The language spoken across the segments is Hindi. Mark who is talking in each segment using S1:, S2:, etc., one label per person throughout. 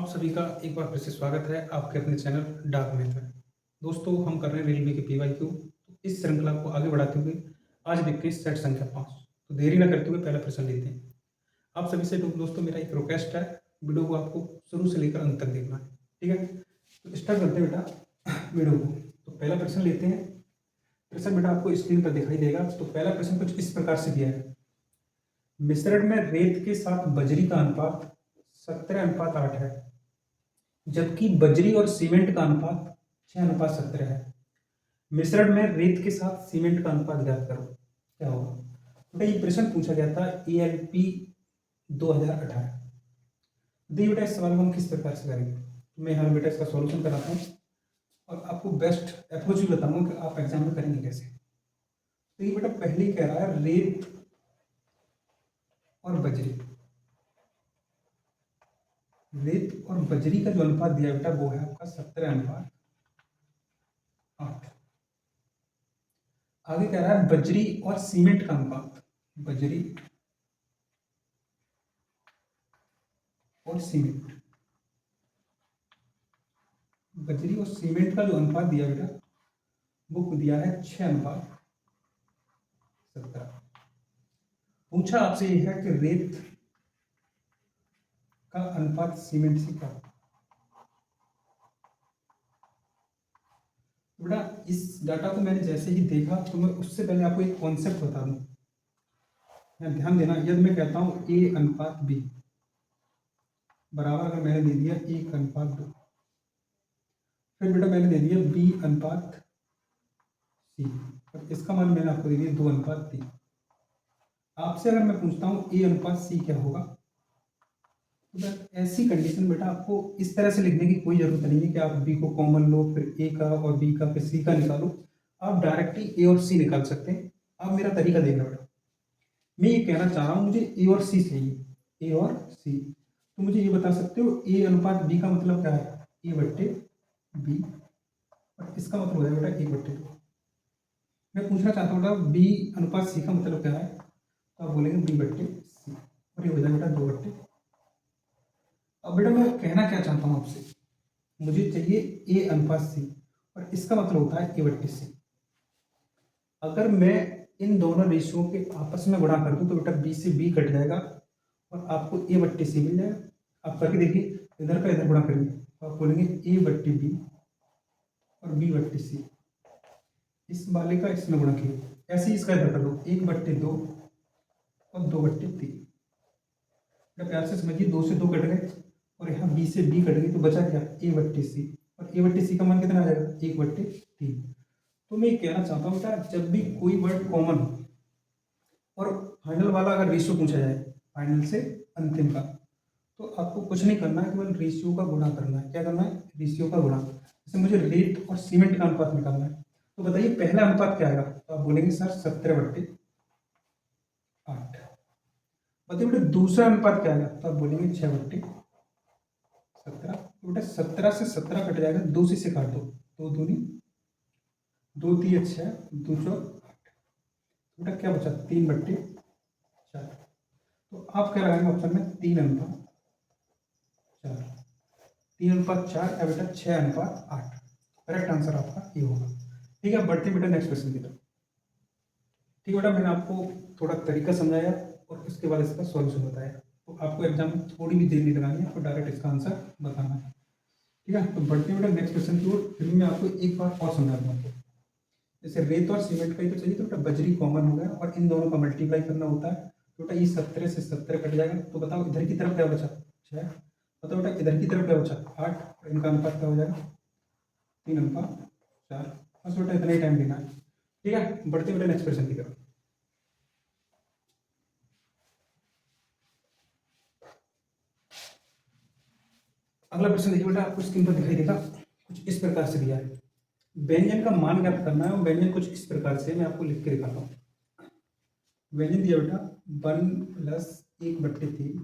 S1: आप सभी का एक बार फिर से स्वागत है आपके अपने चैनल डार्क मैथ में। दोस्तों हम कर रहे हैं रेलवे के पीवाईक्यू। तो इस श्रृंखला को आगे बढ़ाते हुए आज देखते हैं सेट संख्या 5। तो देरी न करते हुए पहला प्रश्न लेते हैं। आप सभी से दोस्तों मेरा एक रिक्वेस्ट है, वीडियो को आपको शुरू से लेकर अंत तक देखना है, ठीक है। तो स्टार्ट करते हैं बेटा वीडियो को। तो पहला प्रश्न लेते हैं। प्रश्न बेटा आपको स्क्रीन पर दिखाई देगा। तो पहला प्रश्न कुछ इस प्रकार से दिया है। मिश्रण में रेत के साथ बजरी का अनुपात 17:8 है, जबकि बजरी और सीमेंट का अनुपात 6:17 है। मिश्रण में रेत के साथ सीमेंट का अनुपात ज्ञात करो। क्या होगा बेटा? ये प्रश्न पूछा गया था ALP 2018। देखिए बेटा इस सवाल को हम किस प्रकार से करेंगे। तो मैं यहाँ बेटा इसका सॉल्यूशन कराता हूँ और आपको बेस्ट अप्रोच भी बताऊंगा कि आप एग्जाम में करेंगे कैसे। तो ये बेटा पहले कह रहा है रेत और बजरी। रेत और बजरी का जो अनुपात दिया बेटा वो है आपका 17:8। आगे कह रहा है बजरी और सीमेंट का अनुपात। बजरी और सीमेंट, बजरी और सीमेंट का जो अनुपात दिया बेटा वो दिया है 6:17। पूछा आपसे यह है कि रेत का अनुपात सीमेंट से क्या। बेटा इस डाटा को मैंने जैसे ही देखा तो मैं उससे पहले आपको एक कॉन्सेप्ट बता दूं। ध्यान देना, यदि मैं कहता हूं A/B बराबर, अगर मैंने दे दिया 1:2, फिर बेटा मैंने दे दिया B/C, और इसका मान मैंने आपको दे दिया 2:3। आपसे अगर मैं पूछता हूं A/C क्या होगा, तो ऐसी कंडीशन बेटा आपको इस तरह से लिखने की कोई जरूरत नहीं है कि आप B को कॉमन लो, फिर A का और B का फिर C का निकालो। आप डायरेक्टली A और C निकाल सकते हैं। आप मेरा तरीका देखना बेटा। मैं ये कहना चाह रहा हूँ मुझे A और C चाहिए, A और C। तो मुझे ये बता सकते हो A/B का मतलब क्या है? A/B, और इसका मतलब हो जाएगा बेटा 1/2। मैं पूछना चाहता हूँ बेटा B/C का मतलब क्या है? तो आप बोलेंगे B/C, और ये हो जाएगा बेटा 2/। अब बेटा मैं कहना क्या चाहता हूँ आपसे, मुझे चाहिए A/C, और इसका मतलब होता है A/C। अगर मैं इन दोनों रेशियो के आपस में गुणा कर दूं तो बेटा B से B कट जाएगा और आपको A/C मिल जाएगा। आप करके देखिए, इधर का इधर गुणा करिए तो आप बोलेंगे A/B और B/C। इस वाले का इसमें गुणा किए, ऐसे ही इसका इधर कर दो 1/2 और 2/3। प्यार से समझिए, 2 से 2 कट गए और यहाँ B से B कट गई, तो बचा क्या? A/C, और A/C का मान कितना आ जाएगा? 1/3। तो मैं कहना चाहता हूँ बेटा जब भी कोई वर्ड कॉमन हो और फाइनल वाला अगर रेशियो पूछा जाए, फाइनल से अंतिम का, तो आपको कुछ नहीं करना है, केवल रेशियो का गुणा करना है। क्या करना है? रेशियो का गुणा। जैसे मुझे रेत और सीमेंट का अनुपात निकालना है, तो बताइए पहला अनुपात क्या आएगा? तो आप बोलेंगे सर 17/8। बताइए बेटा दूसरा अनुपात क्या आएगा? तो आप बोलेंगे 6/17। तो बेटा 17 से 17 कट जाएगा, 2 से काट दो, 2 दूनी 2 3 6, 2 4 8। बेटा क्या बचा? 3/4। तो आप क्या लगाएंगे ऑप्शन में? 3:4। 3:4 या बेटा 6:8। करेक्ट आंसर आपका ये होगा। ठीक है, बढ़ते बेटा नेक्स्ट क्वेश्चन की तरफ। ठीक है बेटा, मैंने आपको थोड़ा तरीका समझाया और उसके बाद इसका सॉल्यूशन बताया। तो आपको एग्जाम में थोड़ी भी देर नहीं लगानी है, आपको डायरेक्ट इसका आंसर बताना है। ठीक है, तो बढ़ते बेटा नेक्स्ट क्वेश्चन की ओर। फिर मैं आपको एक बार और समझा दूँ आपको। जैसे रेत और सीमेंट का ही तो चाहिए, तो बेटा बजरी कॉमन हो गया और इन दोनों का मल्टीप्लाई करना होता है। तो बेटा ये 17 से 17 कट जाएगा, तो बताओ इधर की तरफ क्या बचा? 6। बताओ बेटा इधर की तरफ क्या बचा? 8, और इनका अनुपात क्या हो जाएगा? 3:4। बस बेटा इतना ही टाइम देना है। ठीक है, बढ़ते बेटा नेक्स्ट क्वेश्चन की तरफ। अगला प्रश्न देखिए बेटा, आपको स्क्रीन पर दिखाई देगा, कुछ इस प्रकार से दिया है। व्यंजन का मान ज्ञात करना है और व्यंजन कुछ इस प्रकार से, मैं आपको लिख के दिखाता हूँ। व्यंजन दिया बेटा 1+1/3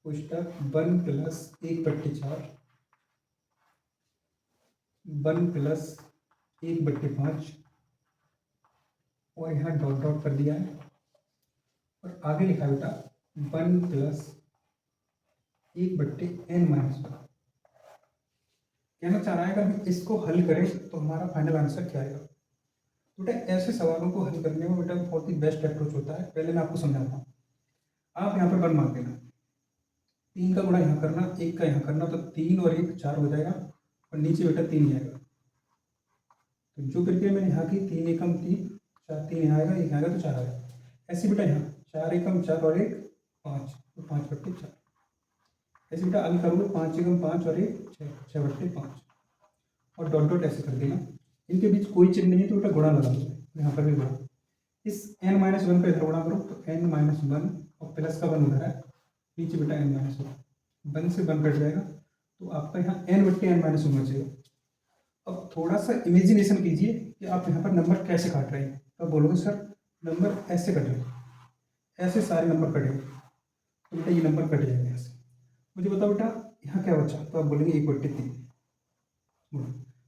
S1: पुस्तक 1+1/4 1+1/5, और यहाँ डॉट डॉट कर दिया है और आगे लिखा बेटा 1+1/2 1/n-1। कहना चाह रहा है अगर हम इसको हल करें तो हमारा फाइनल आंसर क्या आएगा। तो बेटा ऐसे सवालों को हल करने में बेटा बहुत ही बेस्ट अप्रोच होता है। पहले मैं आपको समझाता हूँ। आप यहाँ पर 1 मार्क देना, 3 का गुणा यहाँ करना, 1 का यहाँ करना, तो 3 और 1 4 हो जाएगा और नीचे बेटा 3 ही आएगा। तो जो प्रक्रिया मैंने यहाँ की 3 एकम 3, 4 3 यहाँ आएगा, 1 आएगा तो 4 आएगा। ऐसे बेटा यहाँ 4 एकम 4 और 1 5, तो 5/4। ऐसे बेटा आगे करोगे 5 एकम 5 और 1 6, 6/5 और डॉट डॉट ऐसे कर देना। इनके बीच कोई चिन्ह नहीं है तो बेटा गुणा लगा दो, यहाँ पर भी गुणा। इस n-1 का इधर गुणा करो तो n-1 और प्लस का 1 उधर है, नीचे बेटा n-1 1 से 1 कट जाएगा तो आपका यहाँ n/n-1 होना चाहिए। अब थोड़ा सा इमेजिनेशन कीजिए कि आप यहाँ पर नंबर कैसे काट रहे हैं। तो आप बोलोगे सर नंबर ऐसे कट रहे हैं, ऐसे सारे नंबर कटेंगे, तो बेटा ये नंबर कट जाएंगे ऐसे। मुझे बताओ बेटा यहाँ क्या बचा, तो आप बोलेंगे 1/3।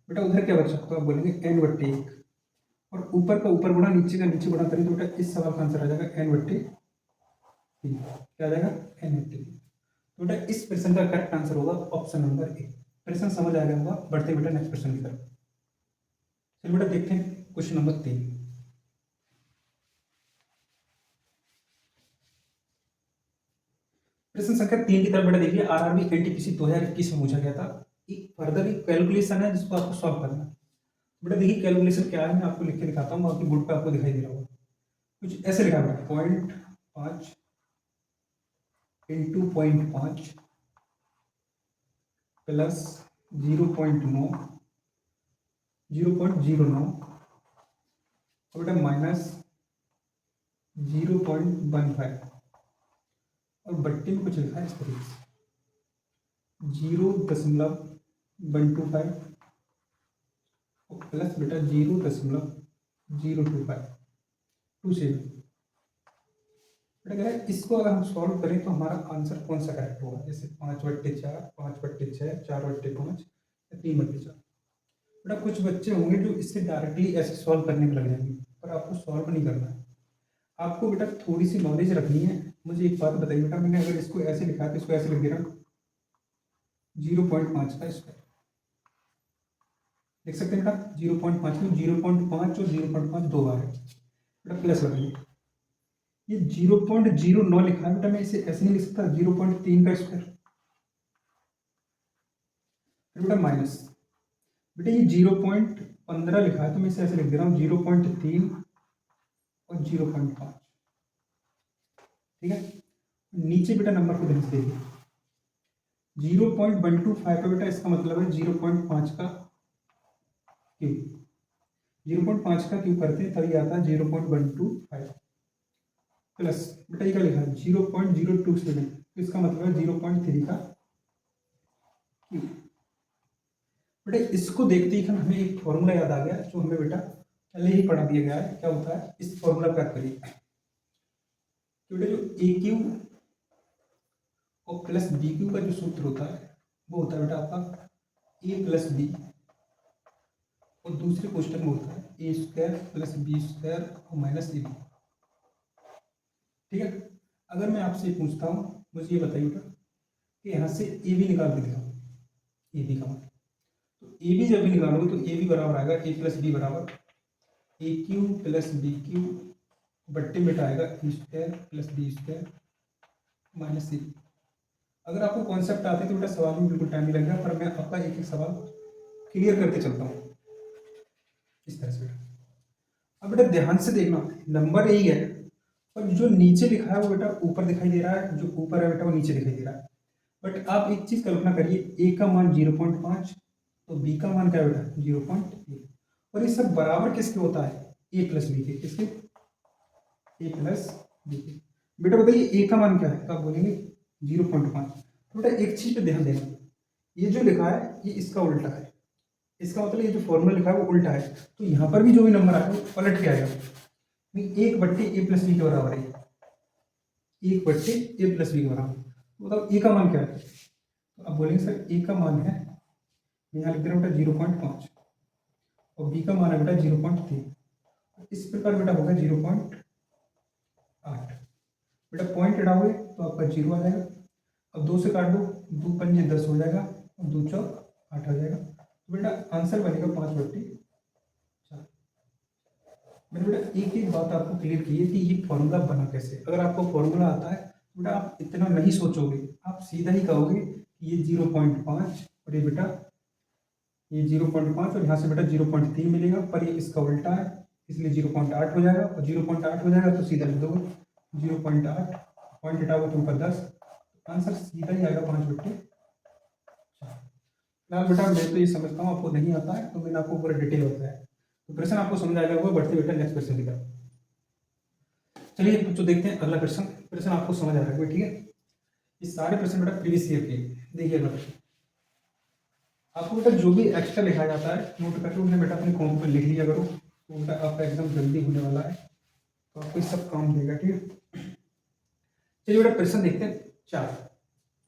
S1: बेटा उधर क्या बचा, तो आप बोलेंगे n/1 और ऊपर का ऊपर गुणा नीचे का नीचे गुणा करें तो बेटा इस सवाल का आंसर आ जाएगा n/3। क्या आ जाएगा n/3। तो बेटा इस प्रश्न का करेक्ट आंसर होगा ऑप्शन नंबर ए। प्रश्न समझ आ गया होगा। बढ़ते बेटा नेक्स्ट प्रश्न की तरफ। चलिए बेटा देखते हैं क्वेश्चन नंबर 3। प्रश्न संख्या 3 की तरफ बेटा देखिए, आरआरबी एनटीपीसी 2021 में पूछा गया था। एक फर्दर एक कैलकुलेशन है जिसको आपको सॉल्व करना है। बेटा देखिए कैलकुलेशन क्या है, मैं आपको लिख के दिखाता हूँ, आपकी बोर्ड पे आपको दिखाई दे रहा होगा। कुछ ऐसे लिखा हुआ है 0.5 इंटू 0.5 प्लस 0.9 0.09 और बेटा माइनस 0.15 और बट्टे में कुछ लिखा है इस तरीके से 0.125 और प्लस बेटा 0.025 बेटा कह रहा है इसको अगर हम सॉल्व करें तो हमारा आंसर कौन सा करेक्ट होगा। जैसे 5/4, 5/6, 4/5 या 3/4। बेटा कुछ बच्चे होंगे जो इससे डायरेक्टली ऐसे सॉल्व करने में लग जाएंगे, पर आपको सॉल्व नहीं करना है। आपको बेटा थोड़ी सी नॉलेज रखनी है। मुझे एक बात बताइए बेटा, मैंने अगर इसको ऐसे लिखा है तो इसको ऐसे लिख दे रहा हूँ 0.5 का स्क्वायर। देख सकते हैं बेटा 0.5 में 0.5 और 0.5 दो बार है बेटा, प्लस लगाइए। ये 0.09 लिखा है बेटा, मैं इसे ऐसे नहीं लिख सकता 0.3 का स्क्वायर। बेटा माइनस बेटा ये 0.15 लिखा है तो मैं इसे ऐसे लिख दे रहा हूँ 0.3 और 0.5। ठीक है, नीचे बेटा नंबर को ध्यान से देखिए 0.125 का बेटा इसका मतलब है 0.5 का क्यूब। 0.5 का क्यूब करते हैं तभी आता है 0.125 प्लस बेटा ये क्या लिखा है 0.027, तो इसका मतलब है 0.3 का क्यूब। बेटा इसको देखते ही हमें एक फॉर्मूला याद आ गया जो हमें बेटा पहले ही पढ़ा दिया गया है। क्या होता है, इस फॉर्मूला का करिए बेटा जो ए क्यू और प्लस बी क्यू का जो सूत्र होता है वो होता है बेटा आपका ए प्लस बी और दूसरे क्वेश्चन में होता है ए स्क्वायर प्लस बी स्क्वायर और माइनस ए बी। ठीक है, अगर मैं आपसे पूछता हूँ मुझे ये बताइए बेटा कि यहाँ से ए बी निकाल के दिखाओ, ए बी का मतलब, तो ए बी जब भी निकालोगे तो ए बी बराबर आएगा ए प्लस बी बराबर a q plus b q बट्टे में आएगा a square plus b square minus a b. अगर आपको कॉन्सेप्ट आते तो बेटा सवाल में बिल्कुल टाइम नहीं लगेगा, पर मैं आपका एक एक सवाल क्लियर करके चलता हूँ इस तरह से बेटा। अब बेटा ध्यान से देखना, नंबर यही है और जो नीचे लिखा है वो बेटा ऊपर दिखाई दे रहा है, जो ऊपर है बेटा वो नीचे दिखाई दे रहा है। बट आप एक चीज कल्पना करिए, ए का मान 0.5 तो बी का मान क्या है बेटा 0.1 और ये सब बराबर किसके होता है ए प्लस बी के। किसके, ए प्लस बी के। बेटा बताइए ए का मान क्या है, तो आप बोलेंगे 0.5। तो बेटा एक चीज पे ध्यान देना, ये जो लिखा है ये इसका उल्टा है, इसका मतलब ये जो फॉर्मूला लिखा है वो उल्टा है। तो यहाँ पर भी जो भी नंबर आएगा वो पलट के आएगा, 1/a+b के बराबर है, 1/a+b के बराबर। तो बताओ ए का मान क्या है, तो आप बोलेंगे सर ए का मान है, यहाँ लिख दे रहा हूँ बेटा 0.5 और बी का मान है बेटा 0.3। इस प्रकार बेटा होगा 0.8। बेटा पॉइंट हटाओगे तो आपका 0 आ जाएगा। अब 2 से काट दो दो पंजे 10 हो जाएगा और दो चौक 8 हो जाएगा। तो बेटा आंसर बनेगा 5/4। मैंने बेटा एक एक बात आपको क्लियर की है कि ये फॉर्मूला बना कैसे। अगर आपको फॉर्मूला आता है तो बेटा आप इतना नहीं सोचोगे, आप सीधा ही कहोगे कि ये 0.5 और ये बेटा ये 0.5 और यहाँ से बेटा 0.3 मिलेगा, पर ये इसका उल्टा है इसलिए 0.8 हो जाएगा, और 0.8 हो जाएगा तो सीधा लिख दोगे 0.8, पॉइंट हटाओगे तो ऊपर 10, आंसर सीधा ही आएगा 5/4। फिलहाल बेटा मैं तो ये समझता हूँ आपको नहीं आता है, तो मैंने आपको पूरा डिटेल बताया, तो प्रश्न आपको समझ आएगा। वो बढ़ते बेटा नेक्स्ट क्वेश्चन की तरफ। चलिए बच्चों देखते हैं अगला प्रश्न। प्रश्न आपको समझ आ रहा है ठीक है। ये सारे प्रश्न बेटा प्रीवियस ईयर के। देखिए अगला प्रश्न, आपको बेटा जो भी एक्स्ट्रा लिखा जाता है नोट करके उन्हें बेटा अपने कॉपी पर लिख लिया करो, तो बेटा आपका एग्जाम जल्दी होने वाला है, तो आपको सब काम देगा ठीक है। चलिए बेटा प्रश्न देखते हैं 4।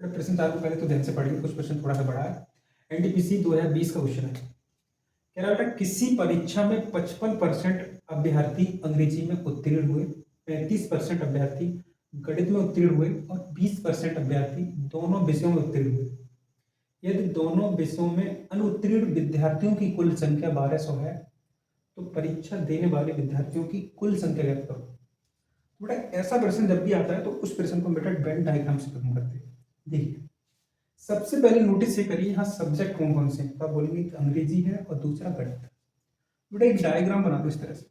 S1: बेटा प्रश्न 4 को पहले तो ध्यान से पढ़िए, कुछ प्रश्न थोड़ा सा बड़ा है। एनटीपीसी 2020 का क्वेश्चन है। कह रहा बेटा किसी परीक्षा में 55% अभ्यर्थी अंग्रेजी में उत्तीर्ण हुए, 35% अभ्यर्थी गणित में उत्तीर्ण हुए और 20% अभ्यर्थी दोनों विषयों में उत्तीर्ण हुए। यदि दोनों विषयों में अनुत्तीर्ण विद्यार्थियों की कुल संख्या 1200 है, तो परीक्षा देने वाले विद्यार्थियों की कुल संख्या ज्ञात करो। तो बेटा ऐसा प्रश्न जब भी आता है तो उस प्रश्न को बेटा वेन डायग्राम से खत्म करते हैं। देखिए सबसे पहले नोटिस ये करिए यहाँ सब्जेक्ट कौन कौन से हैं, तो आप बोलेंगे कि अंग्रेजी है और दूसरा गणित। बेटा एक डायग्राम बना दो इस तरह से,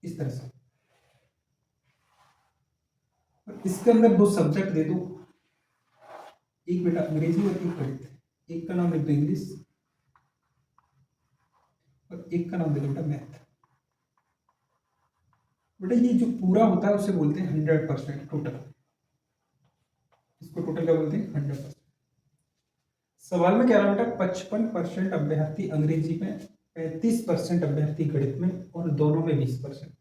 S1: इस तरह से, और इसके अंदर दो सब्जेक्ट दे दो, एक बेटा अंग्रेजी और एक गणित। एक का नाम लिख दो इंग्लिश और एक का नाम दे दो बेटा मैथ। बेटा ये जो पूरा होता है उसे बोलते हैं 100% टोटल, इसको टोटल क्या बोलते हैं 100%। सवाल में क्या रहा बेटा 55% अभ्यर्थी अंग्रेजी में, 35% अभ्यर्थी गणित में और दोनों में 20%।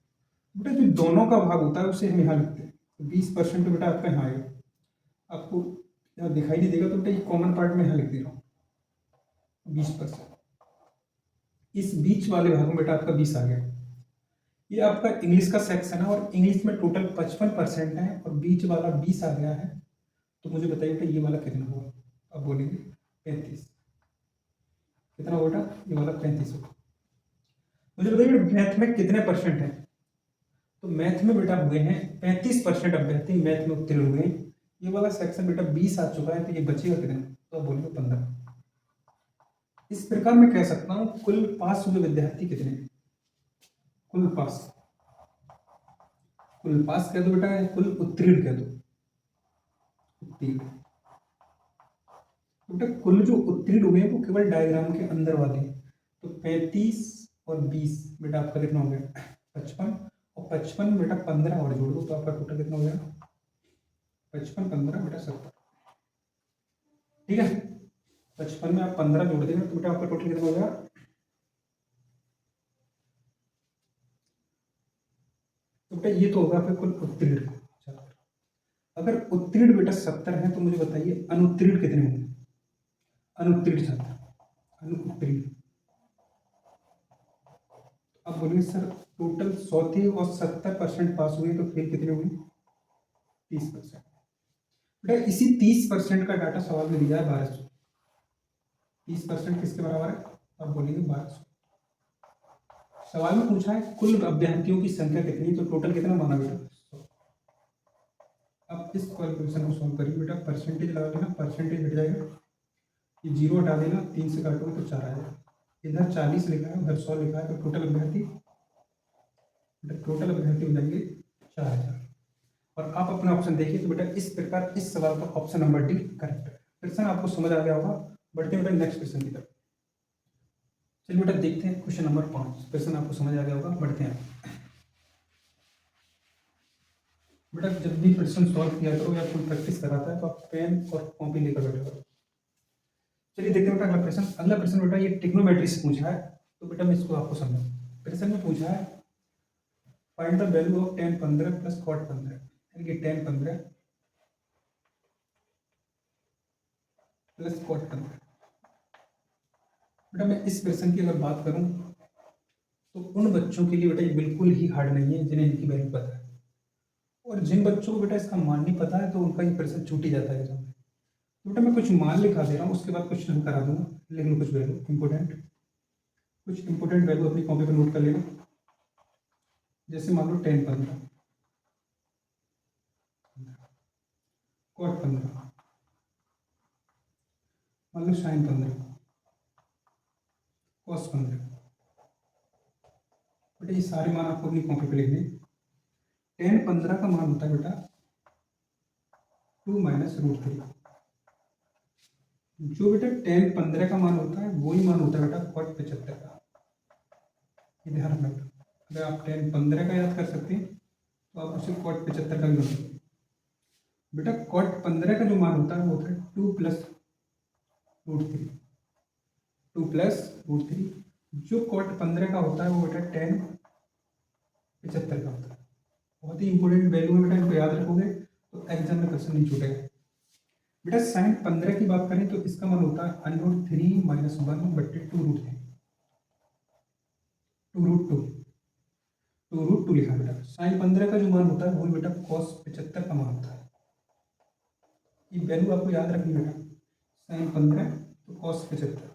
S1: बेटा जो दोनों का भाग होता है उसे हम यहाँ लिखते हैं, तो 20% तो बेटा आपका यहाँ आएगा, आपको यहाँ दिखाई नहीं देगा तो बेटा ये कॉमन पार्ट में यहाँ लिख दे रहा हूँ 20%। इस बीच वाले भाग में बेटा आपका 20 आ गया। ये आपका इंग्लिश का सेक्शन है और इंग्लिश में टोटल 55% है और बीच वाला 20 आ गया है, तो मुझे बताइए बेटा ये वाला कितना होगा। अब बोलेंगे 35। कितना होगा बेटा, ये वाला 35 होगा। मुझे बताइए मैथ में कितने परसेंट है, तो मैथ में बेटा हुए हैं 35% अभ्यर्थी मैथ में उत्तीर्ण हुए हैं। ये वाला सेक्शन बेटा 20 आ चुका है, तो ये बचेगा कितना, तो आप बोलेंगे 15। इस प्रकार मैं कह सकता हूं कुल पास हुए विद्यार्थी कितने, कुल पास, कुल पास कह दो बेटा, कुल उत्तीर्ण कह दो, उत्तीर्ण। बेटा कुल जो उत्तीर्ण हुए हैं वो केवल डायग्राम के अंदर वाले हैं, तो 35 और 20 बेटा आपका कितना हो गया 55, और 55 बेटा 15 और जोड़ दो तो आपका टोटल कितना हो गया 55 15 बेटा 70। ठीक है 55 में आप 15 जोड़ देंगे तो बेटा आपका टोटल कितना हो गया, तो बेटा ये तो होगा आपका कुल उत्तीर्ण छात्र। अगर उत्तीर्ण बेटा 70 है तो मुझे बताइए अनुत्तीर्ण कितने होंगे, अनुत्तीर्ण छात्र, अनुत्तीर्ण। अब बोलिए सर टोटल 100 थे और 70% पास हुए तो फिर कितने हुए 30%। बेटा इसी 30% का डाटा सवाल में दिया है 1200। 30% किसके बराबर है, अब बोलेंगे 1200। सवाल में पूछा है कुल अभ्यर्थियों की संख्या कितनी, तो टोटल कितना माना बेटा 100। अब इस क्वेश्चन को सॉल्व करिए बेटा, परसेंटेज लगा देना, परसेंटेज हट जाएगा, ये 0 हटा देना, 3 से काटोगे तो 4 आ जाएगा। इधर 40 लिखा है उधर 100 लिखा है, तो टोटल अभ्यर्थी हो जाएंगे 4000। और आप अपना ऑप्शन देखिए तो बेटा इस प्रकार इस सवाल का ऑप्शन नंबर डी करेक्ट है। क्वेश्चन आपको समझ आ गया होगा। बढ़ते हैं बेटा नेक्स्ट क्वेश्चन की तरफ। चलिए बेटा देखते हैं क्वेश्चन नंबर 5। क्वेश्चन आपको समझ आ गया होगा, बढ़ते हैं बेटा। जब भी प्रश्न सॉल्व किया करो या कोई प्रैक्टिस कराता है तो आप पेन और कॉपी लेकर बैठा करो। चलिए देखते हैं बेटा अगला प्रश्न। अगला प्रश्न बेटा ये ट्रिग्नोमेट्री से पूछा है, तो बेटा मैं इसको आपको समझाऊं। प्रश्न में पूछा है find the value of tan 15 plus cot 15, यानी कि tan 15 प्लस cot 15। बेटा मैं इस प्रश्न की अगर बात करूं तो उन बच्चों के लिए बेटा ये बिल्कुल ही हार्ड नहीं है जिन्हें इनकी वैल्यू पता है, और जिन बच्चों को बेटा इसका मान नहीं पता है तो उनका ये प्रश्न छूट ही जाता है एग्जाम में। तो बेटा मैं कुछ मान लिखा दे रहा हूँ, उसके बाद क्वेश्चन करा दूंगा। लिख लो कुछ वैल्यू इंपोर्टेंट, कुछ इंपोर्टेंट वैल्यू अपनी कॉपी पर नोट कर लेना। जैसे मान लो 10 15, कॉट 15, मान लो साइन 15, कॉस 15। बेटा ये सारे मान आपको अपनी कॉपी पे लिखने। 10 15 का मान होता है बेटा 2 माइनस रूट 3। जो बेटा 10 15 का मान होता है वही मान होता है बेटा कॉट 75 का। ये ध्यान रखना बेटा, अगर आप 10 15 का याद कर सकते हैं तो आप उसे कॉट 75 का भी बना सकते हैं। बेटा कॉट 15 का जो मान होता है वो होता है 2 प्लस रूट 3, 2 प्लस रूट 3। जो कॉट 15 का होता है वो बेटा 10 75 का होता है। बहुत ही इंपॉर्टेंट वैल्यू है बेटा, इनको याद रखोगे तो एग्जाम में क्वेश्चन नहीं छूटेगा। बेटा साइन 15 की बात करें तो इसका मान होता है अंडर 3 माइनस 1 बट्टे 2 रूट 3, 2 रूट 2, 2 रूट 2 लिखा बेटा। साइन 15 का जो मान होता है वही बेटा कॉस 75 का मान होता है। ये वैल्यू आपको याद रखनी बेटा, साइन 15 तो कॉस 75।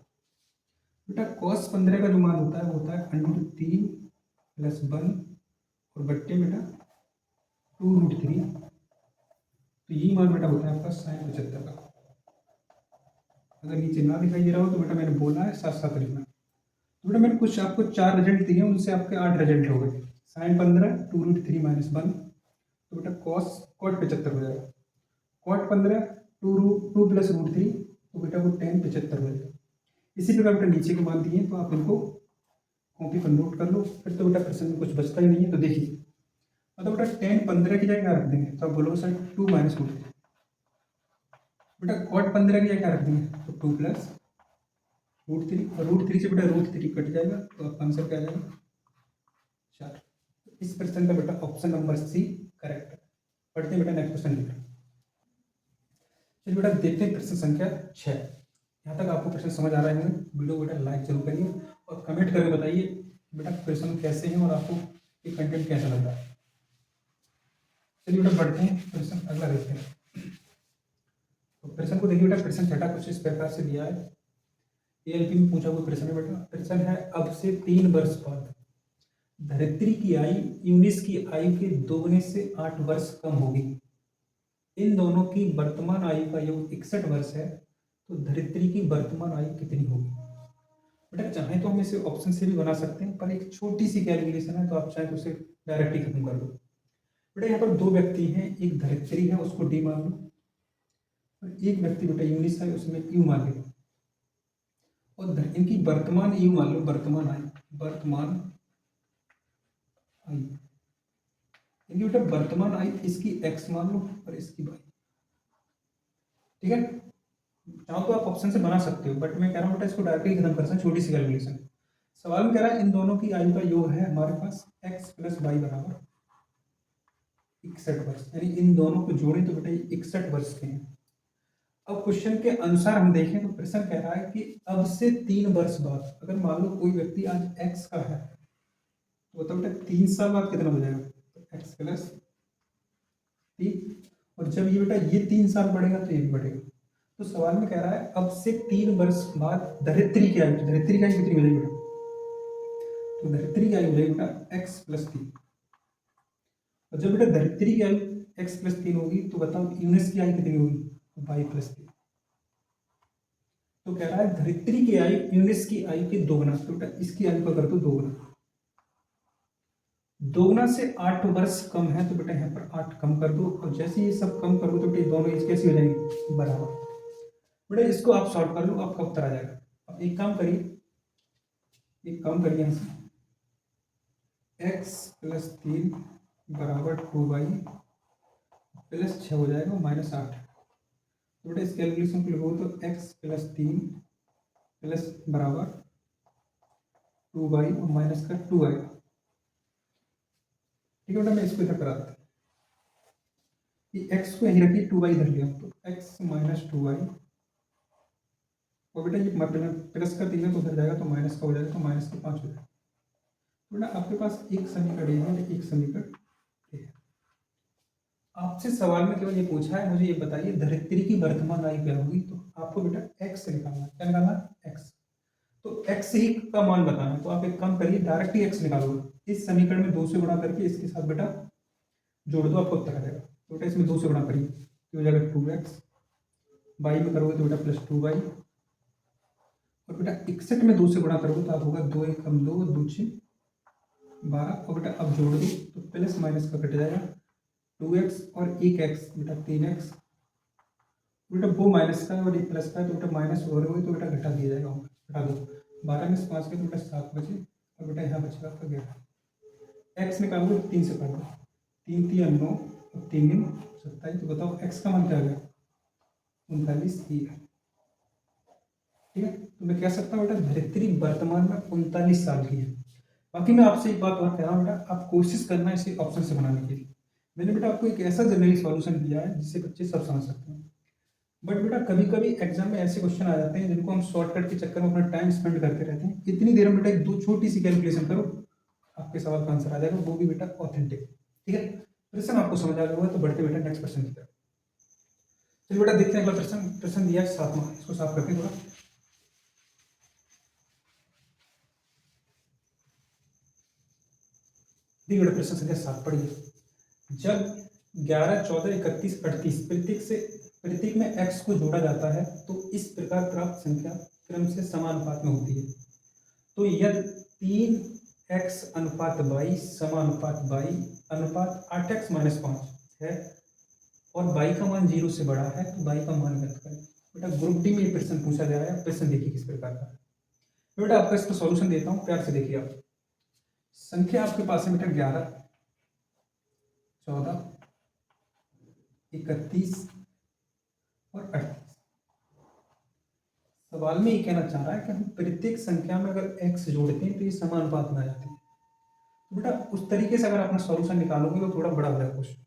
S1: बेटा कॉस 15 का जो मान होता है वो होता है अंडर 3 प्लस 1 और बट्टे बेटा 2 रूट 3। तो यही मान बेटा होता है आपका साइन 75 का। अगर नीचे ना दिखाई दे रहा हो तो बेटा मैंने बोला है साथ साथ लिखना। तो बेटा मैंने कुछ आपको 4 रिजल्ट दिए, उनसे आपके 8 रिजल्ट हो गए। साइन 15 2 रूट 3 माइनस 1, तो बेटा कॉस कॉट 75 हो जाएगा। कॉट 15 2 प्लस रूट 3, तो बेटा वो 10 75 हो जाएगा। इसी प्रकार बेटा नीचे के मान दिए तो आप इनको कॉपी पर नोट कर लो, फिर तो बेटा प्रश्न में कुछ बचता ही नहीं है। तो देखिए मतलब बेटा 10 15 की जगह रख देंगे तो आप बोलोगे सर 2 माइनस रूट 3। बेटा कॉट 15 की जगह रख देंगे तो 2 प्लस रूट 3, और रूट 3 से बेटा रूट 3 कट जाएगा तो आपका आंसर क्या आ जाएगा 4। इस प्रश्न का बेटा ऑप्शन नंबर सी करेक्ट है। पढ़ते हैं बेटा नेक्स्ट क्वेश्चन लिखते हैं। चलिए बेटा देखते हैं प्रश्न संख्या 6। यहाँ तक आपको प्रश्न समझ आ रहा है? वीडियो बेटा लाइक जरूर करिए और कमेंट करके बताइए बेटा प्रश्न कैसे हैं और आपको ये कंटेंट कैसा लग रहा है। चलिए बेटा बढ़ते हैं, प्रश्न अगला देखते हैं। तो प्रश्न को देखिए बेटा, प्रश्न छठा कुछ इस प्रकार से दिया है। एएलपी में पूछा हुआ प्रश्न है बेटा। प्रश्न है अब से 3 वर्ष बाद धरित्री की आयु यूनिस की आयु के दोगुने से 8 वर्ष कम होगी। इन दोनों की वर्तमान आयु का योग 61 वर्ष है, तो धरित्री की वर्तमान आयु कितनी होगी? बेटा चाहे तो हम इसे ऑप्शन से भी बना सकते हैं, पर एक छोटी सी कैलकुलेशन है तो आप चाहे तो उसे डायरेक्ट ही खत्म कर दो। बेटा यहाँ पर 2 व्यक्ति हैं, एक धरित्री है उसको डी मान लो, और एक व्यक्ति बेटा यूनिस है उसमें यू मान लो, और इनकी वर्तमान यू मान लो, वर्तमान आयु, वर्तमान आयु इनकी बेटा वर्तमान आयु इसकी एक्स मान लो और इसकी वाई। ठीक है, चाहो तो आप ऑप्शन से बना सकते हो, बट मैं कह रहा हूँ बेटा इसको डायरेक्टली खत्म कर सकते, छोटी सी कैलकुलेशन। सवाल में कह रहा है इन दोनों की आयु का योग है हमारे पास एक्स प्लस वाई बराबर 61 वर्ष, यानी इन दोनों को जोड़े तो बेटा ये 61 वर्ष के हैं। अब क्वेश्चन के अनुसार हम देखें तो प्रश्न कह रहा है कि अब से 3 वर्ष बाद अगर मान लो कोई व्यक्ति आज एक्स का है तो बताओ बेटा 3 साल बाद कितना हो जाएगा? तो एक्स प्लस 3, और जब ये बेटा ये 3 साल बढ़ेगा तो ये भी बढ़ेगा। तो सवाल में कह रहा है अब से 3 वर्ष बाद धरित्री की आयु, धरित्री की आयु कितनी हो जाएगी बेटा? तो धरित्री की आयु हो जाएगी बेटा एक्स प्लस 3, और जब बेटा धरित्री की आयु एक्स प्लस 3 होगी तो बताओ यूनिस की आयु कितनी होगी? Y plus 3। तो कह रहा है धरित्री की आयु यूनिस की आयु के दोगुना, तो बेटा इसकी आयु का कर दो दोगुना, दोगुना से 8 वर्ष कम है तो बेटा यहाँ पर 8 कम कर दो, और जैसे ये सब कम कर दो तो बेटा दोनों एज कैसी हो जाएंगी? बराबर। बेटा इसको आप सॉल्व कर लो, आपका उत्तर आ जाएगा। अब एक काम करिए, यहाँ से एक्स प्लस 3 बराबर 2y प्लस 6 हो जाएगा माइनस 8। तो बेटा इस कैलकुलेशन को लिखो तो एक्स प्लस 3 प्लस बराबर 2y और माइनस का 2 आएगा। ठीक है बेटा, मैं इसको इधर करा देता हूँ, एक्स को यहीं रखिए, 2y इधर लिया तो एक्स माइनस 2y, और बेटा ये प्लस का 3 है तो उधर जाएगा तो माइनस का हो जाएगा, तो माइनस का 5 हो जाएगा। तो बेटा आपके पास एक समीकरण है और एक समीकरण है। आपसे सवाल में केवल ये पूछा है, मुझे ये बताइए धरित्री की वर्तमान आयु क्या होगी, तो आपको बेटा एक्स निकालना है। क्या निकालना है? एक्स। तो एक्स ही का मान बताना है, तो आप एक काम करिए, डायरेक्ट ही एक्स निकालोगे। इस समीकरण में 2 से गुणा करके इसके साथ बेटा जोड़ दो, आपको उत्तर आ जाएगा। तो बेटा इसमें 2 से गुणा करिए तो हो जाएगा 2x, बाई में करोगे तो बेटा प्लस 2y, और बेटा 61 में 2 से गुणा करोगे तो आप होगा 2 1 कम 2 2 6 12, और बेटा अब जोड़ दो तो प्लस माइनस का कट जाएगा 2x और 1x बेटा 3x, बेटा वो माइनस का है और एक प्लस का है, तो बेटा माइनस ओवर हो तो बेटा घटा दिया जाएगा, घटा दो। 12 में से 5 के तो बेटा 7 बचे, और बेटा यहाँ बचेगा आपका 11। एक्स निकालोगे तो 3 से काट दो, 3 3 9 और 3 दिन 27, तो बताओ एक्स का मान क्या आ गया? 39 ही है। ठीक है, तो मैं कह सकता हूँ बेटा धरित्री वर्तमान में 39 साल की है। बाकी मैं आपसे एक बात और कह रहा हूँ बेटा, आप कोशिश करना इसे ऑप्शन से बनाने की। मैंने बेटा आपको एक ऐसा जनरली सॉल्यूशन दिया है जिससे बच्चे सब समझ सकते हैं, बट बेटा कभी कभी एग्जाम में ऐसे क्वेश्चन आ जाते हैं जिनको हम शॉर्टकट के चक्कर में अपना टाइम स्पेंड करते रहते हैं। इतनी देर में बेटा एक दो छोटी सी कैलकुलेशन करो, आपके सवाल का आंसर आ जाएगा, वो भी बेटा ऑथेंटिक। ठीक है, प्रश्न आपको समझ आ गया, तो बढ़ते बेटा नेक्स्ट प्रश्न की तरफ। चलिए बेटा देखते हैं अगला प्रश्न। प्रश्न दिया है 7वां, इसको साफ करते हैं थोड़ा। देखिए बेटा प्रश्न संख्या 7 पढ़िए। जब 11 14 31 38 प्रतीक में x को जोड़ा जाता है तो इस प्रकार प्राप्त संख्या क्रम से समानुपात में होती है। तो यदि 3x अनुपात 22 समानुपात 22 अनुपात 8x माइनस 5 है और y का मान 0 से बड़ा है तो y का मान ज्ञात करें। बेटा ग्रुप डी में ये प्रश्न पूछा जा रहा है। प्रश्न देखिए किस प्रकार का है। बेटा आपका इसका सॉल्यूशन देता हूँ, प्यार से देखिए। आप संख्या आपके पास है बेटा 11 14 31 और 38। सवाल में ये कहना चाह रहा है कि हम प्रत्येक संख्या में अगर x जोड़ते हैं तो ये समानुपात में आ जाती है। तो बेटा उस तरीके से अगर अपना सॉल्यूशन निकालोगे तो थोड़ा बड़ा हो जाएगा क्वेश्चन।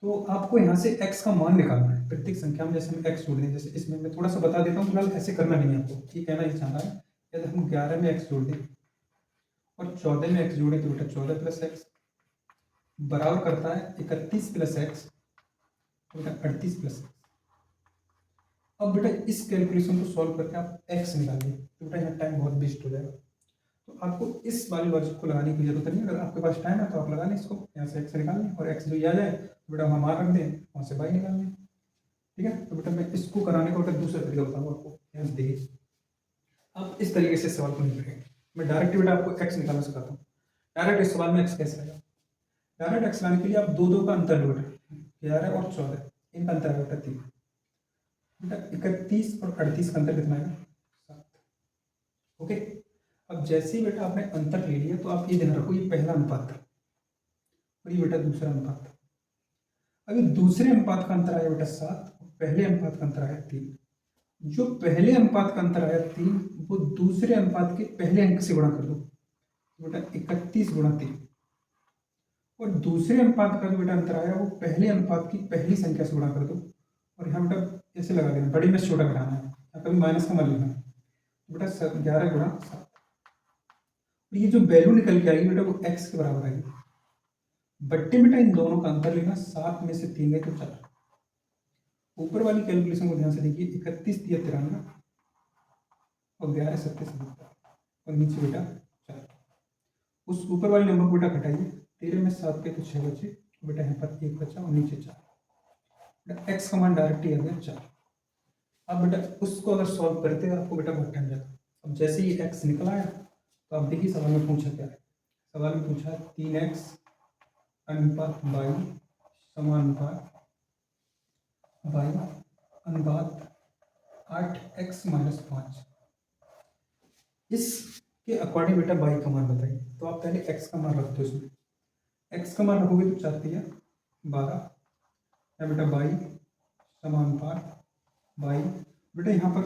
S1: तो आपको यहाँ से x का मान निकालना है प्रत्येक संख्या में। जैसे हम x जोड़ दें, जैसे इसमें मैं थोड़ा सा बता देता हूँ, फिलहाल ऐसे करना नहीं है आपको। ये कहना ही चाह रहा है यदि हम 11 में x जोड़ दें और 14 में x जोड़ें तो बेटा 14 प्लस x बराबर करता है 31 प्लस x, बेटा 38 प्लस x। अब बेटा इस कैलकुलेशन को सॉल्व करके आप x निकालिए, तो बेटा यहाँ टाइम बहुत वेस्ट हो जाएगा। तो आपको इस वाले लॉजिक को लगाने की जरूरत नहीं है। अगर आपके पास टाइम है तो आप लगा लें इसको, यहाँ से x निकाल लें और x जो आ जाए तो बेटा वहाँ मार रख दें, वहाँ से y निकाल लें। ठीक है, तो बेटा मैं इसको कराने का बेटा दूसरा तरीका बताऊँगा आपको। यहाँ से देखिए, आप इस तरीके से सवाल को नहीं करेंगे। मैं डायरेक्ट बेटा आपको x निकालना सिखाता हूँ। डायरेक्ट इस सवाल में x कैसे आएगा? डायरेक्ट x लाने के लिए आप दो दो का अंतर लो बेटा, 11 और 14 इनका अंतर है बेटा 3। बेटा 31 और 38 का अंतर कितना है? 7। ओके, अब जैसे ही बेटा आपने अंतर ले लिया तो आप ये ध्यान रखो, ये पहला अनुपात था और ये बेटा दूसरा अनुपात था। अभी दूसरे अनुपात का अंतर आया बेटा 7, पहले अनुपात का अंतर आया 3। जो पहले अनुपात का अंतर आया 3 वो दूसरे अनुपात के पहले अंक से गुणा कर दो, बेटा 31 गुणा 3। और दूसरे अनुपात का जो बेटा अंतर आया वो पहले अनुपात की पहली संख्या से गुणा कर दो, और यहाँ बेटा ऐसे लगा देना, बड़ी में से छोटा घटाना है, यहाँ कभी माइनस का मान लेना है। बेटा 11 गुणा 7, ये जो वैल्यू निकल के आएगी बेटा वो x के बराबर आएगी। बट्टे बेटा इन दोनों का अंतर लेना, 7 में से 3 गए तो 4। ऊपर वाली कैलकुलेशन को ध्यान से देखिए, 31 दिया 93 और 11 सत्ते से 70 और नीचे बेटा 4। उस ऊपर वाले नंबर को बेटा घटाइए, 13 में 7 गए तो 6 बचे, बेटा यहाँ पर 1 बचा और नीचे 4। बेटा x का मान डायरेक्ट ही आ गया 4। अब बेटा उसको अगर सॉल्व करते हैं आपको बेटा बहुत टाइम जाता। अब जैसे ही x निकल आया तो आप देखिए सवाल में पूछा क्या है। सवाल में पूछा 3x अनुपात y समानुपात y अनुपात 8x माइनस 5। इसके अकॉर्डिंग बेटा y का मान बताइए। तो आप पहले x का मान रख दो, इसमें x का मान रखोगे तो 4 3 12 या बेटा y समानुपात y। बेटा यहाँ पर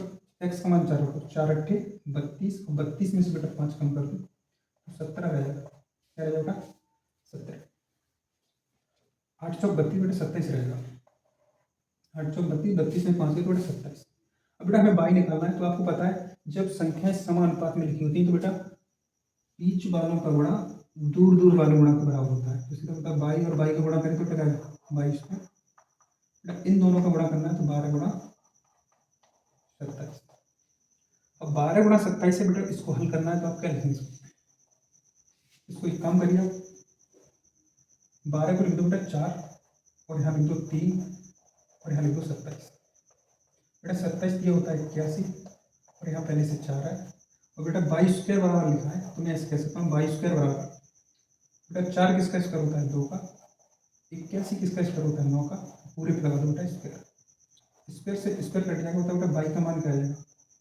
S1: x का मान 4 रखो, 4 8 32 और 32 में से बेटा 5 कम कर दो तो 17 रह जाएगा। क्या रह जाएगा? 17। 8 चौक 32 बेटा 27 रहेगा। 8 चौक 32, 32 में 5 गए तो बेटा 27। अब बेटा हमें y निकालना है, तो आपको पता है जब संख्याएं समानुपात में लिखी होती हैं तो बेटा बीच वालों का गुणा दूर दूर वाले गुणा के बराबर होता है। तो मतलब 22 और 22 का गुणा करें तो क्या आएगा 22 में, इन दोनों का गुणा करना है तो 12 गुणा 27। अब 12 गुणा 27 से बेटा इसको हल करना है तो आप क्या लिखेंगे, इसको एक काम करिए आप 12 को लिख दो बेटा 4 और यहाँ लिख दो 3 और यहाँ लिख दो 27। बेटा 27 ये होता है 81 और यहाँ पहले से 4 है और बेटा 22 स्क्वायर बराबर लिखा है तो मैं ऐसे कह सकता हूँ 22 स्क्वायर बराबर बेटा 4 किसका स्क्वायर होता है 2 का, 81 किसका स्क्वायर होता है 9 का, पूरे पे लगा दो बेटा स्क्वायर, स्क्वायर से स्क्वायर कट जाएगा तो बेटा 22 का मान क्या आ जाएगा,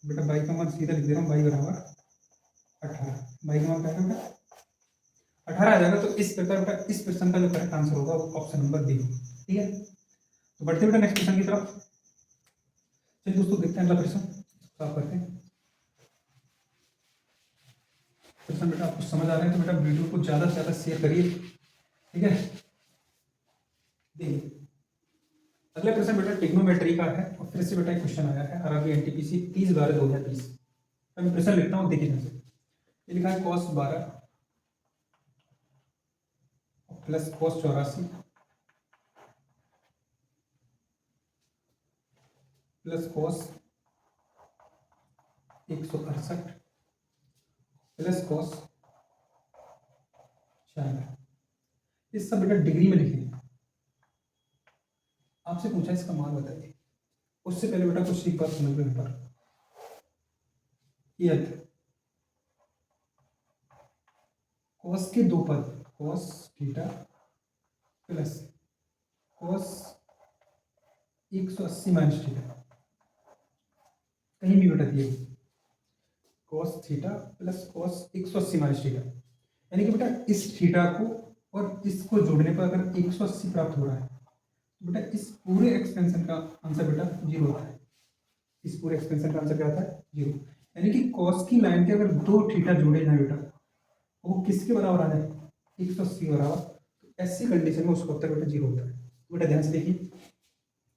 S1: बेटा 22 का मान सीधा लिख दे रहा हूँ 22 बराबर 18, 22 का मान क्या है बेटा 18 आ जाएगा। तो इस प्रकार बेटा इस क्वेश्चन का जो करेक्ट आंसर होगा वो ऑप्शन नंबर डी होगा। ठीक है, तो बढ़ते बेटा नेक्स्ट क्वेश्चन की तरफ। चलिए दोस्तों देखते हैं अगला प्रश्न, साफ करते हैं। क्वेश्चन बेटा आपको समझ आ रहे हैं तो बेटा वीडियो को ज़्यादा से ज़्यादा शेयर करिए। ठीक है, देखिए अगला क्वेश्चन बेटा टिग्नोमेट्री का है और फिर से बेटा एक क्वेश्चन आया है आरआरबी एनटीपीसी 30/12/2020। मैं प्रश्न लिखता हूँ, देखिए जैसे ये लिखा है cos 12 plus cos 84 plus cos 168 plus cos 96। इस सब बेटा डिग्री में लिखे, आपसे पूछा इसका मान बताइए। उससे पहले बेटा कुछ एक बात समझ लो पर यदि cos के दो पद cos theta plus cos 180 minus theta कहीं भी बेटा दिए cos theta plus cos 180 minus theta, यानी कि बेटा इस थीटा को और इसको जोड़ने पर अगर 180 प्राप्त हो रहा है तो बेटा इस पूरे एक्सपेंशन का आंसर बेटा 0 आता है। इस पूरे एक्सपेंशन का आंसर क्या आता है 0, यानी कि cos की लाइन के अगर दो थीटा जोड़े जाए बेटा वो किसके बराबर आ जाए 180 बराबर, तो ऐसी कंडीशन में उसका उत्तर बेटा 0 होता है। तो बेटा ध्यान से देखिए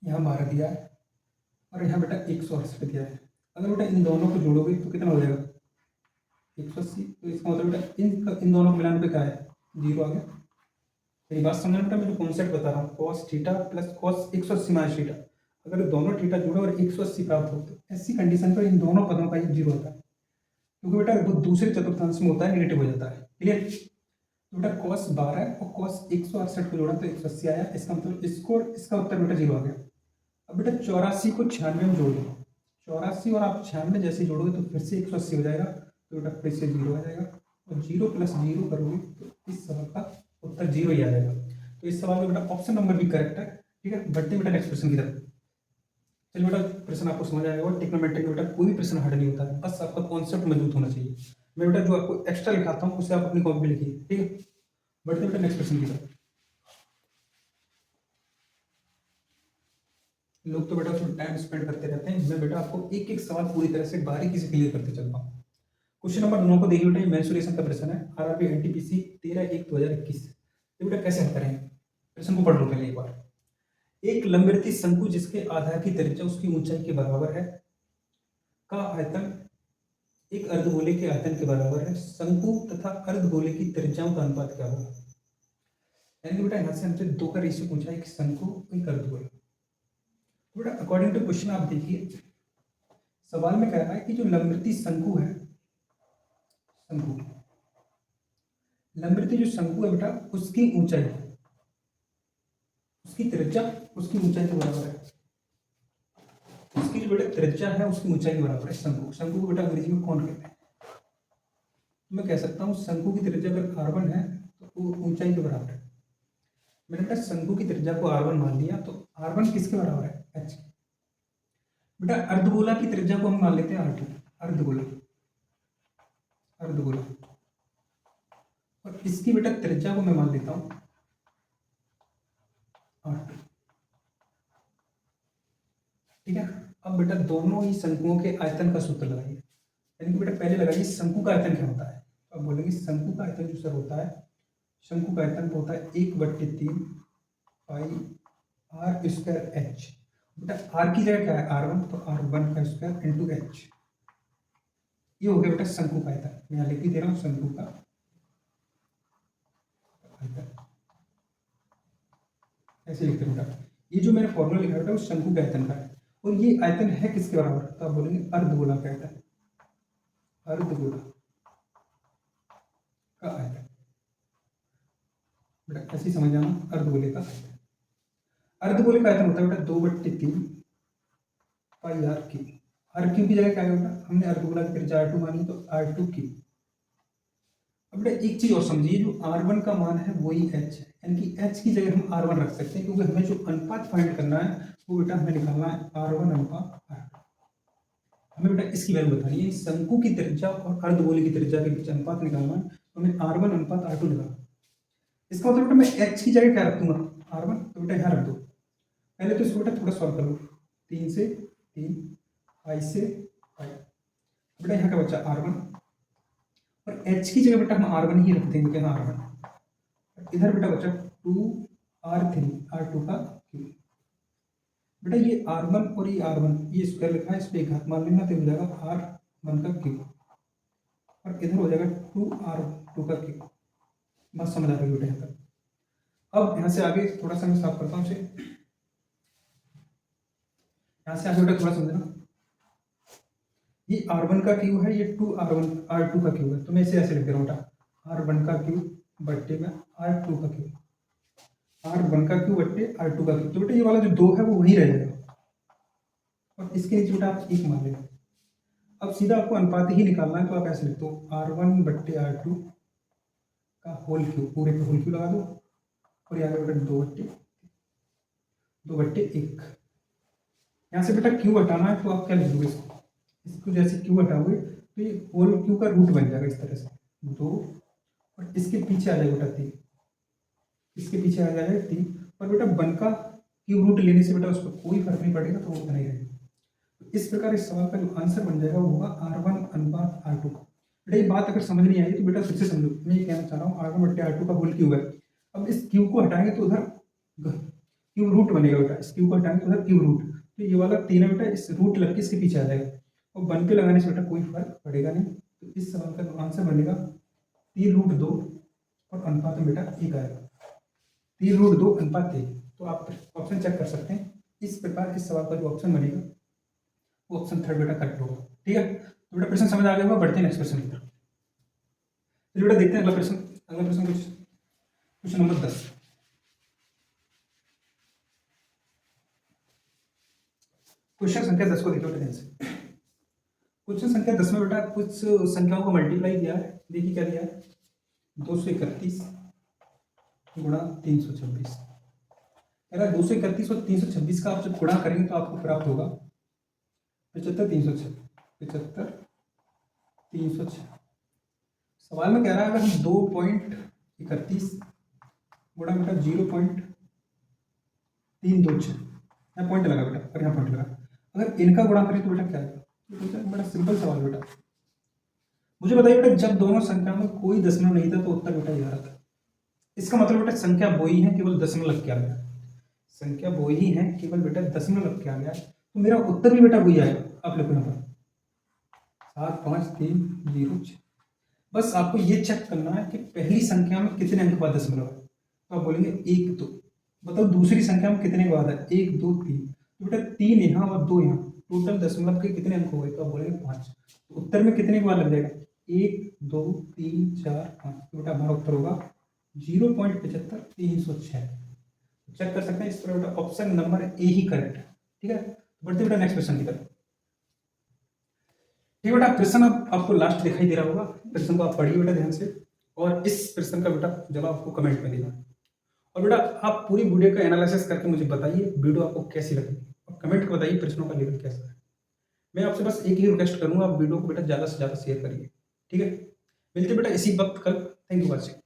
S1: यहाँ 12 दिया है और यहाँ बेटा 168 दिया है, अगर बेटा इन दोनों को जोड़ोगे तो कितना हो जाएगा 180, तो इसका मतलब बेटा इन दोनों को मिलाने पे क्या है 0 आ गया। मेरी बात समझना बेटा, मैं जो कॉन्सेप्ट बता रहा हूँ cos theta plus cos 180 minus theta, अगर दोनों थीटा जुड़े और 180 प्राप्त हो तो ऐसी कंडीशन पर इन दोनों पदों का ये 0 होता है, क्योंकि बेटा वो दूसरे चतुर्थांश में होता है नेगेटिव हो जाता है। क्लियर, तो बेटा cos 12 और cos 168 को जोड़ा तो 180 आया, इसका मतलब इसको और इसका उत्तर बेटा 0 आ गया। अब बेटा 84 को 96 में जोड़ दो, 84 और आप 96 जैसे जोड़ोगे तो फिर से 180 हो जाएगा, तो बेटा फिर से 0 आ जाएगा और 0 प्लस 0 करोगे तो इस सवाल का उत्तर 0 ही आ जाएगा। तो इस सवाल में बेटा ऑप्शन नंबर भी करेक्ट है। ठीक है, बढ़ते बेटा नेक्स्ट क्वेश्चन की तरफ। चलिए बेटा प्रश्न आपको समझ आएगा, टिग्नोमेट्री में बेटा कोई भी प्रश्न हार्ड नहीं होता है, बस आपका कॉन्सेप्ट मजबूत होना चाहिए। मैं बेटा जो आपको एक्स्ट्रा लिखाता हूँ उसे आप अपनी कॉपी में लिखिए। ठीक है, बढ़ते बेटा नेक्स्ट क्वेश्चन की तरफ। लोग तो बेटा उसमें टाइम स्पेंड करते रहते हैं, मैं बेटा आपको एक एक सवाल पूरी तरह से बारीकी से क्लियर करते चलता हूँ। क्वेश्चन नंबर 9 को देखिए बेटा, मेंसुरेशन का प्रश्न है आरआरबी एनटीपीसी 13/1/2021। ये बेटा कैसे हल करेंगे, प्रश्न को पढ़ लो पहले एक बार। एक लंबवृत्तीय शंकु जिसके आधार की त्रिज्या उसकी ऊंचाई के बराबर है का आयतन एक अर्धगोले के आयतन के बराबर है, शंकु तथा अर्धगोले की त्रिज्याओं का अनुपात क्या होगा। यानी कि बेटा यहाँ से हमसे दो का रेशियो पूछा, एक शंकु एक अर्धगोला। तो बेटा अकॉर्डिंग टू क्वेश्चन आप देखिए सवाल में कह रहा है कि जो लंबवृत्तीय शंकु है, शंकु लंबवृत्तीय जो शंकु है बेटा उसकी ऊंचाई, उसकी त्रिज्या उसकी ऊंचाई के बराबर है, उसकी जो बेटा त्रिज्या है उसकी ऊंचाई के बराबर है। शंकु, शंकु को बेटा अंग्रेजी में कौन कहते हैं, तो मैं कह सकता हूँ शंकु की त्रिज्या अगर r1 है तो वो ऊंचाई के बराबर है। मैंने बेटा शंकु की त्रिज्या को r1 मान लिया, तो r1 किसके बराबर है h। बेटा अर्धगोला की त्रिज्या को हम मान लेते हैं r2, अर्धगोला, अर्धगोला, और इसकी बेटा त्रिज्या को मैं मान लेता हूं r2। ठीक है, अब बेटा दोनों ही शंकुओं के आयतन का सूत्र लगाइए, यानी कि बेटा पहले लगाइए शंकु का आयतन क्या होता है। अब बोलेंगे शंकु का आयतन जो सर होता है, शंकु का आयतन होता है 1/3 पाई r स्क्वायर h। बेटा r की जगह क्या है r1, तो r1 का स्क्वायर इंटू h। ये हो गया बेटा शंकु का आयतन, मैं यहाँ लिख भी दे रहा हूँ शंकु का ऐसे लिखते हैं बेटा। ये जो मैंने फॉर्मूला लिखा है बेटा वो शंकु के आयतन का है, और ये आयतन है किसके बराबर, तो आप बोलेंगे अर्धगोला का आयतन, अर्धगोला का आयतन। बेटा ऐसे ही समझ जाना, अर्धगोले का आयतन। अर्धगोले का आयतन होता है बेटा 2/3 पाई आर क्यू। आर क्यू की जगह क्या है बेटा, हमने अर्धगोला की त्रिज्या R2 मानी तो R2 क्यू। अब बेटा एक चीज और समझिए, जो R1 का मान है वही H है, यानी कि H की जगह हम R1 रख सकते हैं, क्योंकि हमें जो अनुपात फाइंड करना है वो बेटा हमें निकालना है R1 अनुपात R2। हमें बेटा इसकी वैल्यू बतानी है, शंकु की त्रिज्या और अर्धगोले की त्रिज्या के बीच अनुपात निकालना है, तो हमें R1 अनुपात R2 निकालना है। इसका मतलब बेटा मैं H की जगह क्या रखूंगा, R1, तो बेटा यहाँ रख दो। पहले तो इसको बेटा थोड़ा सॉल्व कर लो, 3 से 3, पाई से पाई। बेटा यहाँ का बच्चा R1, और H की जगह बेटा हम R1 ही रख देंगे, क्या R1। इधर बेटा बच्चा 2R3 R2 का क्यूब। बेटा ये R1 और ये R1 ये स्क्वायर लिखा है, इस पे एक घात मान लेना तो हो जाएगा R1 का क्यूब, और इधर हो जाएगा 2R2 का क्यूब। बस समझ आ रही है बेटा यहाँ तक। अब यहाँ से आगे थोड़ा सा मैं साफ करता हूँ इसे, यहाँ से आगे बेटा थोड़ा समझना। ये R1 का क्यूब है, ये 2R2 का क्यूब है, तो मैं इसे ऐसे लिख दे रहा हूँ बेटा, R1 का क्यूब बट्टे में R2 का क्यूब, R1 का क्यूब बट्टे R2 का क्यूब। तो बेटा ये वाला जो 2 है वो वही रह जाएगा, और इसके नीचे बेटा आप 1 मान लेना। अब सीधा आपको अनुपात ही निकालना है, तो आप ऐसे लिख दो R1 बट्टे R2 का होल क्यूब, पूरे पे होल क्यूब लगा दो, और यहाँ बेटा 2/1। यहाँ से बेटा क्यूब हटाना है, तो आप क्या लिख दोगे, इसको जैसे क्यूब हटाओगे तो ये होल क्यूब का रूट बन जाएगा इस तरह से 2, और इसके पीछे आ जाएगा बेटा 3, इसके पीछे आ जाएगा 3। और बेटा 1 का क्यूब रूट लेने से बेटा उस पर कोई फर्क नहीं पड़ेगा, तो वो उतना ही रहेगा। तो इस प्रकार इस सवाल का जो आंसर बन जाएगा वो होगा R1 अनुपात R2 का। बेटा ये बात अगर समझ नहीं आई तो बेटा फिर से समझो, मैं ये कहना चाह रहा हूँ R1 बट्टे R2 का होल क्यूब है। अब इस क्यूब को हटाएंगे तो उधर क्यूब रूट बनेगा बेटा, इस क्यूब को हटाएंगे तो उधर क्यूब रूट, तो ये वाला 3 है बेटा, इस रूट लग के इसके पीछे आ जाएगा, और 1 पे लगाने से बेटा कोई फर्क पड़ेगा नहीं। तो इस सवाल का जो आंसर बनेगा 3√2, और अनुपात में बेटा 1 आएगा, 3√2 अनुपात 1। तो आप ऑप्शन चेक कर सकते हैं, इस प्रकार इस सवाल का जो ऑप्शन बनेगा वो ऑप्शन 3 बेटा करेक्ट होगा। ठीक है, तो बेटा प्रश्न समझ आ गया होगा, बढ़ते हैं नेक्स्ट प्रश्न की तरफ। चलिए बेटा देखते हैं अगला प्रश्न। अगला प्रश्न क्वेश्चन नंबर 10। क्वेश्चन संख्या 10 को देखो ध्यान से। क्वेश्चन संख्या 10 में बेटा कुछ संख्याओं को मल्टीप्लाई दिया है। देखिए क्या दिया है, 231 गुणा 326। अगर 231 और 326 का आप जब गुणा करेंगे तो आपको प्राप्त होगा 75 306। सवाल में कह रहा है अगर हम 2.31 गुणा बेटा 0.326, यहाँ पॉइंट लगा बेटा, और यहाँ पॉइंट लगा, अगर इनका गुणा करें तो बेटा क्या आएगा। बड़ा सिंपल सवाल बेटा, मुझे बताइए बेटा जब दोनों संख्या में कोई दशमलव नहीं था तो उत्तर बेटा 11 था। इसका मतलब बेटा संख्या वो ही है, केवल दशमलव लग के आ गया, संख्या वो ही है, केवल बेटा दशमलव लग के आ गया, तो मेरा उत्तर भी बेटा वही आएगा। आप लिखो यहाँ पर 75306। बस आपको ये चेक करना है कि पहली संख्या में कितने अंक बाद दशमलव है, तो आप बोलेंगे 1 2। बताओ दूसरी संख्या में कितने के बाद है, 1 2 3, तो बेटा 3 यहाँ और 2 यहाँ, टोटल दशमलव के कितने अंक हो गए, तो आप बोलेंगे 5। तो उत्तर में कितने के बाद लग जाएगा, 1 2 3 4 5, तो बेटा हमारा उत्तर होगा 0.75306। चेक कर सकते हैं, इस पर बेटा option number A he correct है। ठीक है, बढ़ते बेटा नेक्स्ट क्वेश्चन की तरफ। ठीक बेटा, प्रश्न अब आपको लास्ट दिखाई दे रहा होगा, प्रश्न को आप पढ़िए बेटा ध्यान से, और इस प्रश्न का बेटा जवाब आपको कमेंट में देना। और बेटा आप पूरी वीडियो का एनालिसिस करके मुझे बताइए वीडियो आपको कैसी लगी, और कमेंट कर बताइए प्रश्नों का लेवल कैसा है। मैं आपसे बस एक ही रिक्वेस्ट करूंगा, आप वीडियो को बेटा ज़्यादा से ज़्यादा शेयर करिए। ठीक है, मिलते बेटा इसी वक्त कल। Thank you watching.